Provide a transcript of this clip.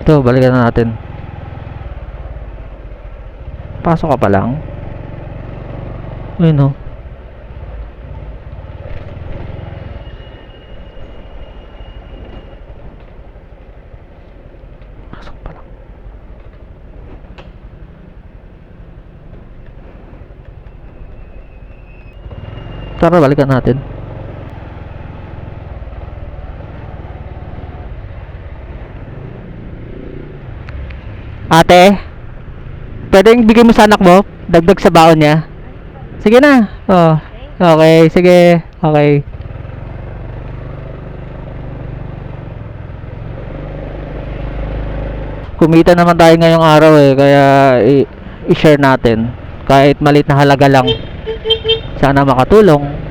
Ito, balikan na natin. Pasok ka pa lang. Ayun, oh. Pasok pa lang. Tara, balikan natin. Ate, pwedeng bigay mo sa anak mo? Dagdag sa baon niya. Sige na. Oh. Okay, sige. Okay. Kumita naman tayo ngayong araw eh, kaya i-share natin. Kahit maliit na halaga lang. Sana makatulong.